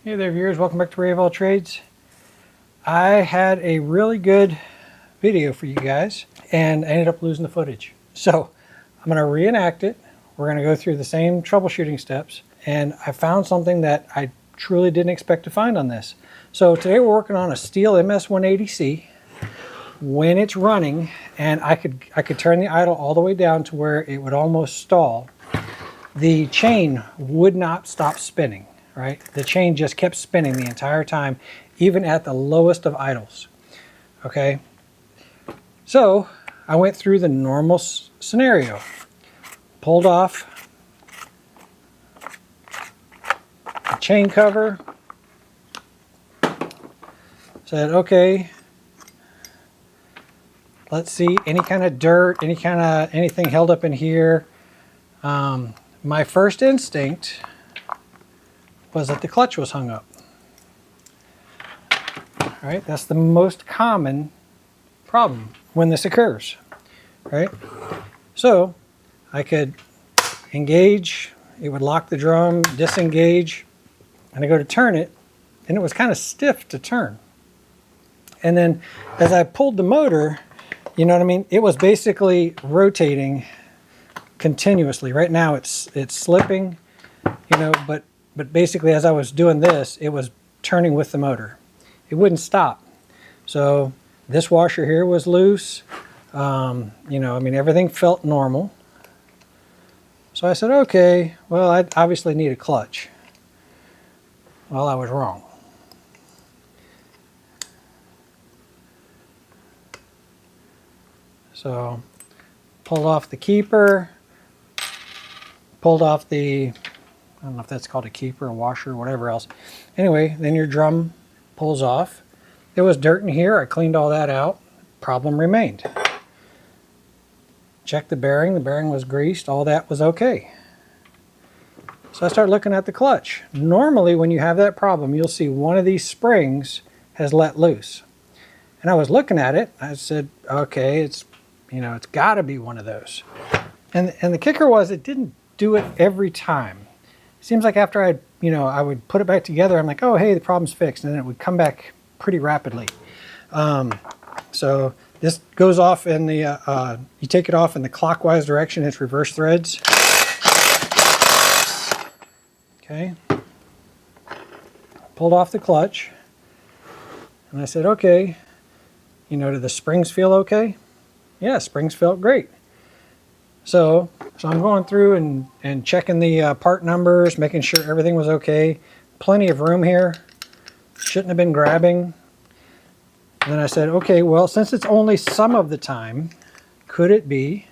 Hey there viewers, welcome back to Ray of All Trades. I had a really good video for you guys and I ended up losing the footage. So I'm going to reenact it. We're going to go through the same troubleshooting steps, and I found something that I truly didn't expect to find on this. So today we're working on a Stihl MS180c. When it's running, and I could turn the idle all the way down to where it would almost stall, the chain would not stop spinning. Right? The chain just kept spinning the entire time, even at the lowest of idles. Okay? So I went through the normal scenario. Pulled off the chain cover. Said, okay, let's see any kind of dirt, anything held up in here. My first instinct was that the clutch was hung up. All right, that's the most common problem when this occurs, right? So I could engage, it would lock the drum, disengage, and I go to turn it, and it was kind of stiff to turn. And then as I pulled the motor, you know what I mean? It was basically rotating continuously. Right now it's slipping, you know, but basically as I was doing this, it was turning with the motor. It wouldn't stop. So this washer here was loose. You know, I mean, everything felt normal. So I said, okay, well, I obviously need a clutch. Well, I was wrong. So pulled off the keeper, pulled off the, I don't know if that's called a keeper, a washer, whatever else. Anyway, then your drum pulls off. There was dirt in here. I cleaned all that out. Problem remained. Checked the bearing. The bearing was greased. All that was okay. So I started looking at the clutch. Normally, when you have that problem, you'll see one of these springs has let loose. And I was looking at it. I said, okay, it's, you know, it's got to be one of those. And the kicker was it didn't do it every time. Seems like after I would put it back together, I'm like, oh, hey, the problem's fixed. And then it would come back pretty rapidly. So this goes off in the, you take it off in the clockwise direction. It's reverse threads. Okay. Pulled off the clutch. And I said, okay, you know, do the springs feel okay? Yeah, springs felt great. So I'm going through and checking the part numbers, making sure everything was okay. Plenty of room here. Shouldn't have been grabbing. And then I said, okay, well, since it's only some of the time, could it be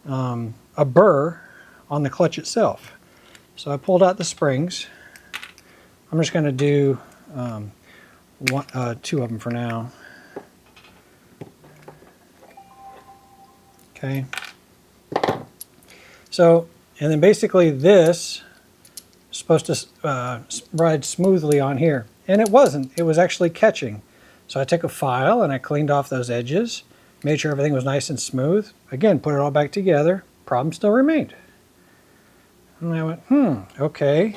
a burr on the clutch itself? So I pulled out the springs. I'm just going to do two of them for now. Okay. So, and then basically this is supposed to ride smoothly on here. And it wasn't. It was actually catching. So I took a file and I cleaned off those edges, made sure everything was nice and smooth. Again, put it all back together. Problem still remained. And I went, okay.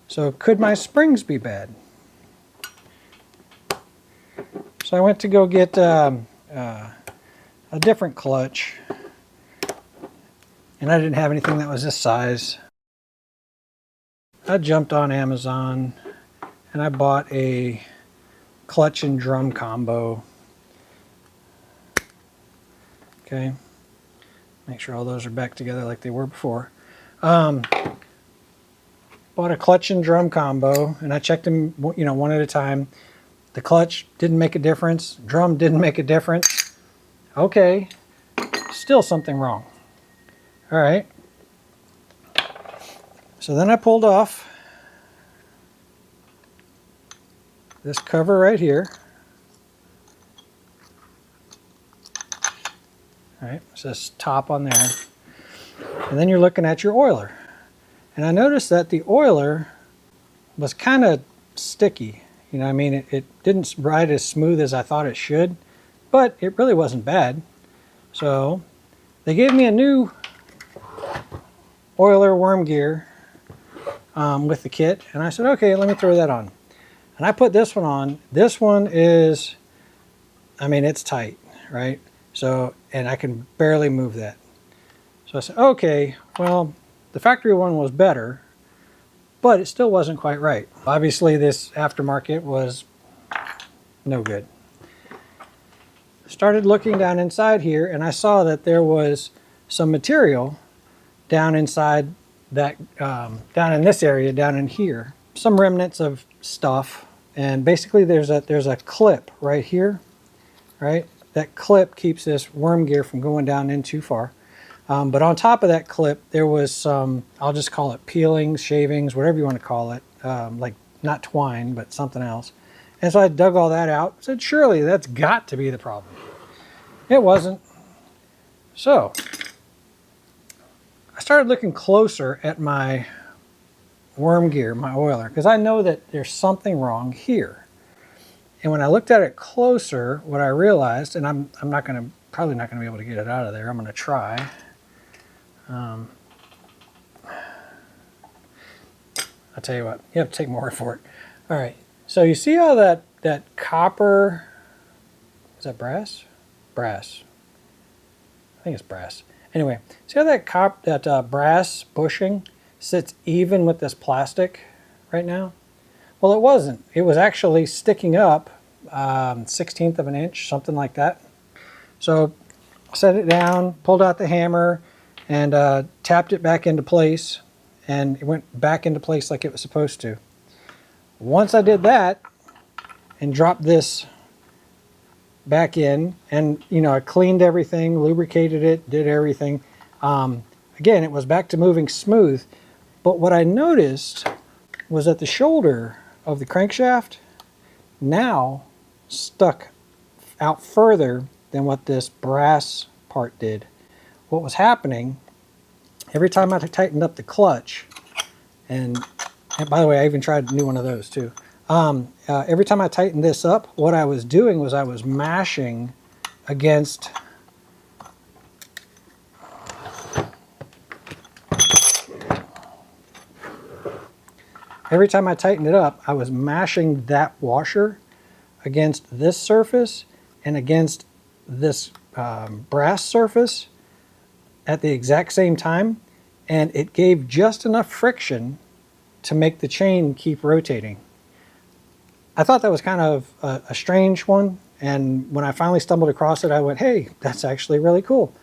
So could my springs be bad? So I went to go get a different clutch, and I didn't have anything that was this size. I jumped on Amazon and I bought a clutch and drum combo. Okay, make sure all those are back together like they were before. Bought a clutch and drum combo, and I checked them, you know, one at a time. The clutch didn't make a difference. Drum didn't make a difference. Okay, still something wrong. All right. So then I pulled off this cover right here. All right, it says top on there. And then you're looking at your oiler. And I noticed that the oiler was kind of sticky. You know, I mean, it didn't ride as smooth as I thought it should, but it really wasn't bad. So they gave me a new oiler worm gear with the kit, and I said, okay, let me throw that on. And I put this one on. This one is, I mean, it's tight, right? So, and I can barely move that. So I said, okay, well, the factory one was better, but it still wasn't quite right. Obviously, this aftermarket was no good. Started looking down inside here, and I saw that there was some material down inside that, down in this area, down in here. Some remnants of stuff, and basically there's a clip right here, right? That clip keeps this worm gear from going down in too far. But on top of that clip, there was some, I'll just call it peelings, shavings, whatever you want to call it, like not twine, but something else. And so I dug all that out, said, surely that's got to be the problem. It wasn't. So I started looking closer at my worm gear, my oiler, because I know that there's something wrong here. And when I looked at it closer, what I realized, and I'm probably not gonna be able to get it out of there. I'm gonna try. I'll tell you what, you have to take my word for it. All right, so you see how that copper, is that brass? Brass. I think it's brass. Anyway, see how that brass bushing sits even with this plastic right now? Well, it wasn't. It was actually sticking up 1/16 of an inch, something like that. So I set it down, pulled out the hammer, and tapped it back into place, and it went back into place like it was supposed to. Once I did that and dropped this back in, and I cleaned everything, lubricated it, did everything. Again, it was back to moving smooth. But what I noticed was that the shoulder of the crankshaft now stuck out further than what this brass part did. What was happening, every time I tightened up the clutch, and by the way, I even tried a new one of those too. Every time I tightened this up, what I was doing was I was mashing against every time I tightened it up, I was mashing that washer against this surface and against this brass surface at the exact same time, and it gave just enough friction to make the chain keep rotating. I thought that was kind of a strange one, and when I finally stumbled across it, I went, hey, that's actually really cool.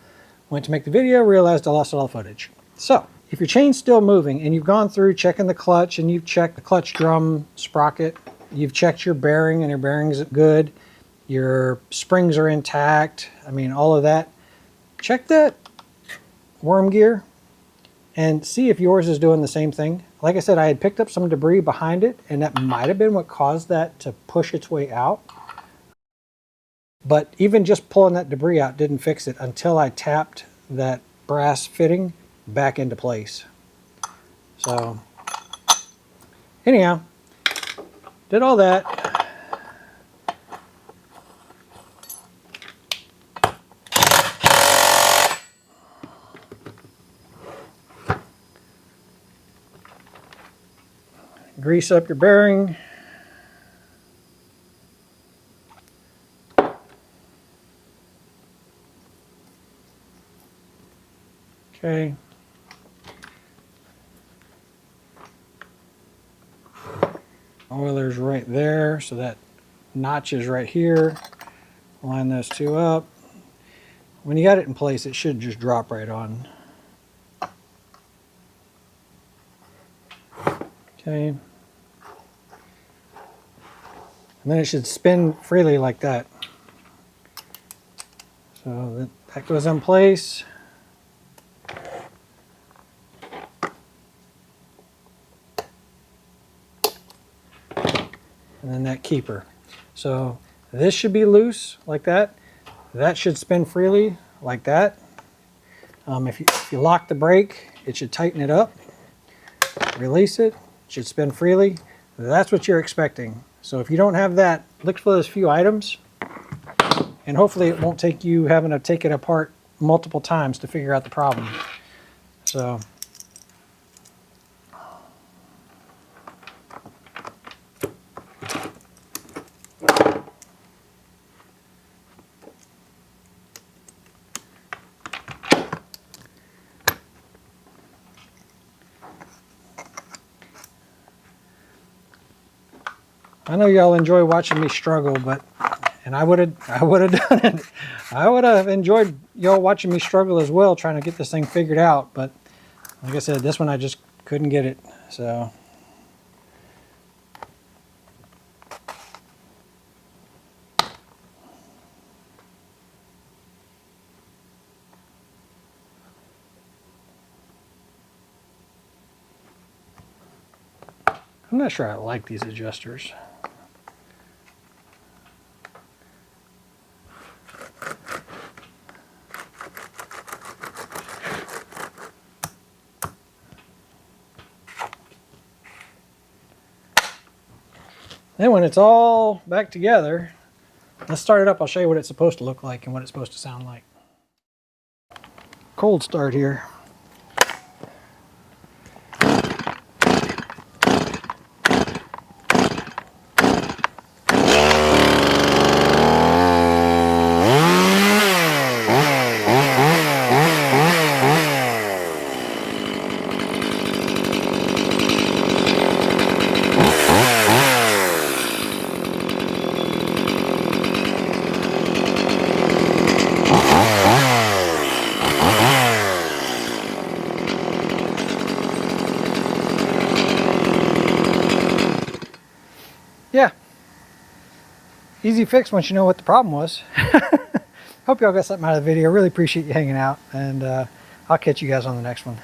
Went to make the video, realized I lost all the footage. So if your chain's still moving and you've gone through checking the clutch and you've checked the clutch drum sprocket, you've checked your bearing and your bearing's good, your springs are intact, I mean all of that, check that worm gear and see if yours is doing the same thing. Like I said, I had picked up some debris behind it, and that might have been what caused that to push its way out. But even just pulling that debris out didn't fix it until I tapped that brass fitting back into place. So anyhow, did all that. Grease up your bearing. Okay. Oiler's right there, so that notch is right here. Line those two up. When you got it in place, it should just drop right on. Okay. And then it should spin freely like that. So that goes in place. And then that keeper. So this should be loose like that. That should spin freely like that. If you lock the brake, it should tighten it up. Release it, it should spin freely. That's what you're expecting. So if you don't have that, look for those few items, and hopefully it won't take you having to take it apart multiple times to figure out the problem. So I know y'all enjoy watching me struggle, and I would have done it. I would have enjoyed y'all watching me struggle as well, trying to get this thing figured out. But like I said, this one I just couldn't get it. So. I'm not sure I like these adjusters. Then when it's all back together, let's start it up. I'll show you what it's supposed to look like and what it's supposed to sound like. Cold start here. Yeah, easy fix once you know what the problem was. Hope y'all got something out of the video. Really appreciate you hanging out, and I'll catch you guys on the next one.